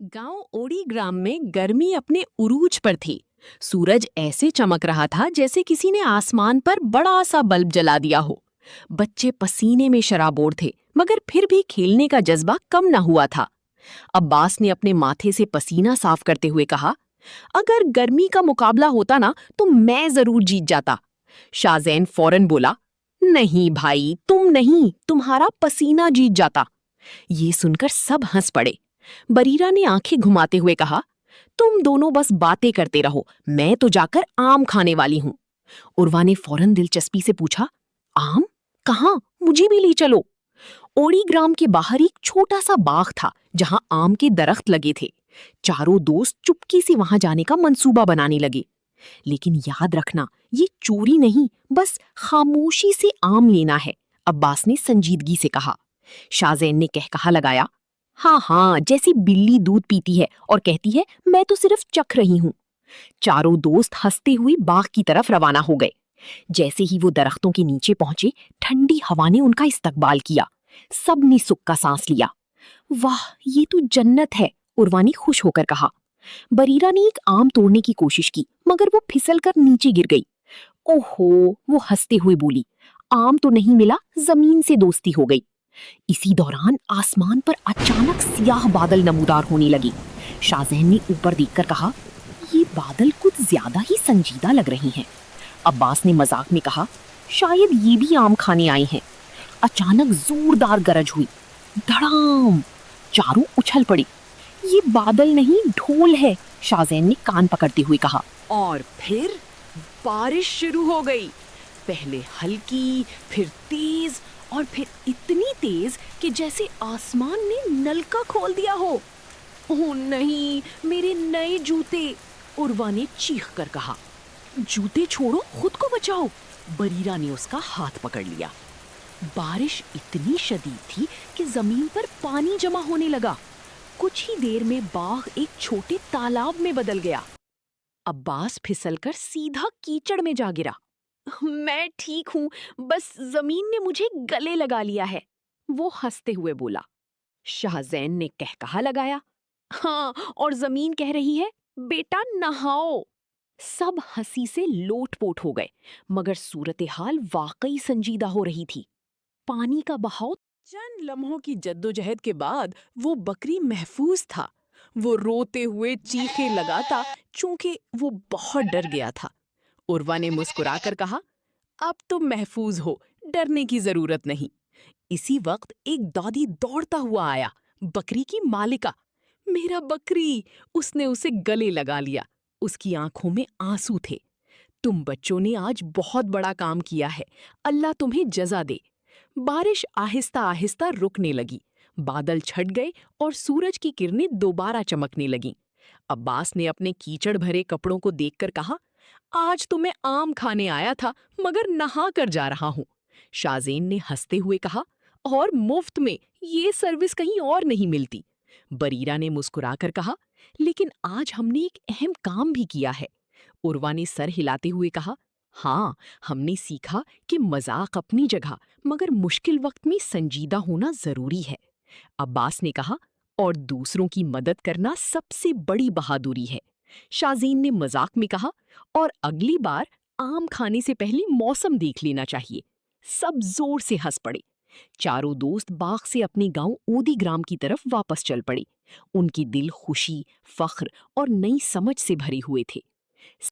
गांव ओडी ग्राम में गर्मी अपने उरूज पर थी। सूरज ऐसे चमक रहा था जैसे किसी ने आसमान पर बड़ा सा बल्ब जला दिया हो। बच्चे पसीने में शराबोर थे, मगर फिर भी खेलने का जज्बा कम न हुआ था। अब्बास ने अपने माथे से पसीना साफ करते हुए कहा, अगर गर्मी का मुकाबला होता ना तो मैं जरूर जीत जाता। शाहजैन फौरन बोला, नहीं भाई, तुम नहीं, तुम्हारा पसीना जीत जाता। ये सुनकर सब हंस पड़े। बरीरा ने आंखें घुमाते हुए कहा, तुम दोनों बस बातें करते रहो, मैं तो जाकर आम खाने वाली हूँ। उर्वा ने फौरन दिलचस्पी से पूछा, आम? कहाँ? मुझे भी ले चलो। ओड़ी ग्राम के बाहर एक छोटा सा बाग था जहां आम के दरख्त लगे थे। चारों दोस्त चुपके से वहां जाने का मंसूबा बनाने लगे। लेकिन याद रखना, ये चोरी नहीं, बस खामोशी से आम लेना है, अब्बास ने संजीदगी से कहा। शाहजैन ने कहकहा लगाया, हाँ हाँ, जैसी बिल्ली दूध पीती है और कहती है मैं तो सिर्फ चख रही हूँ। चारों दोस्त हंसते हुए बाग की तरफ रवाना हो गए। जैसे ही वो दरख्तों के नीचे पहुंचे, ठंडी हवा ने उनका इस्तकबाल किया। सबने सुख का सांस लिया। वाह, ये तो जन्नत है, उर्वा ने खुश होकर कहा। बरीरा ने एक आम तोड़ने की कोशिश की, मगर वो फिसलकर नीचे गिर गई। ओहो, वो हंसते हुए बोली, आम तो नहीं मिला, जमीन से दोस्ती हो गई। इसी दौरान आसमान पर अचानक सियाह बादल नमूदार होने लगे। शाहजैन ने ऊपर देखकर कहा, ये बादल कुछ ज्यादा ही संजीदा लग रहे हैं। अब्बास ने मजाक में कहा, शायद ये भी आम खाने आए हैं। अचानक जोरदार गरज हुई। धड़ाम! चारों उछल पड़े। ये बादल नहीं, ढोल है, शाहजैन ने कान पकड़ते हुए कहा। और फिर बारिश शुरू हो गई। पहले हल्की, फिर तेज, और फिर इतनी तेज कि जैसे आसमान ने नलका खोल दिया हो। ओह नहीं, मेरे नए जूते, उर्वा ने चीख कर कहा। जूते छोड़ो, खुद को बचाओ, बरीरा ने उसका हाथ पकड़ लिया। बारिश इतनी शदीद थी कि जमीन पर पानी जमा होने लगा। कुछ ही देर में बाग एक छोटे तालाब में बदल गया। अब्बास फिसलकर सीधा कीचड़ में जा गिरा। मैं ठीक हूँ, बस जमीन ने मुझे गले लगा लिया है, वो हंसते हुए बोला। शाहजैन ने कहकहा लगाया, हाँ, और जमीन कह रही है, बेटा नहाओ। सब हंसी से लोटपोट हो गए, मगर सूरत हाल वाकई संजीदा हो रही थी। पानी का बहाव चंद लम्हों की जद्दोजहद के बाद वो बकरी महफूज था। वो रोते हुए चीखे लगाता, चूंकि वो बहुत डर गया था। उर्वा ने मुस्कुराकर कहा, अब तुम महफूज हो, डरने की जरूरत नहीं। इसी वक्त एक दादी दौड़ता हुआ आया। बकरी की मालिका, मेरा बकरी, उसने उसे गले लगा लिया। उसकी आंखों में आंसू थे। तुम बच्चों ने आज बहुत बड़ा काम किया है, अल्लाह तुम्हें जजा दे। बारिश आहिस्ता आहिस्ता रुकने लगी। बादल छट गए और सूरज की किरणें दोबारा चमकने लगीं। अब्बास ने अपने कीचड़ भरे कपड़ों को देखकर कहा, आज तो मैं आम खाने आया था, मगर नहा कर जा रहा हूँ। शाहजैन ने हंसते हुए कहा, और मुफ्त में, ये सर्विस कहीं और नहीं मिलती। बरीरा ने मुस्कुराकर कहा, लेकिन आज हमने एक अहम काम भी किया है। उर्वा ने सर हिलाते हुए कहा, हाँ, हमने सीखा कि मजाक अपनी जगह, मगर मुश्किल वक्त में संजीदा होना जरूरी है। अब्बास ने कहा, और दूसरों की मदद करना सबसे बड़ी बहादुरी है। शाहज़ैन ने मजाक में कहा, और अगली बार आम खाने से पहले मौसम देख लेना चाहिए। सब जोर से हंस पड़े। चारों दोस्त बाग से अपने गांव ओदी ग्राम की तरफ वापस चल पड़े। उनके दिल खुशी, फख्र और नई समझ से भरे हुए थे।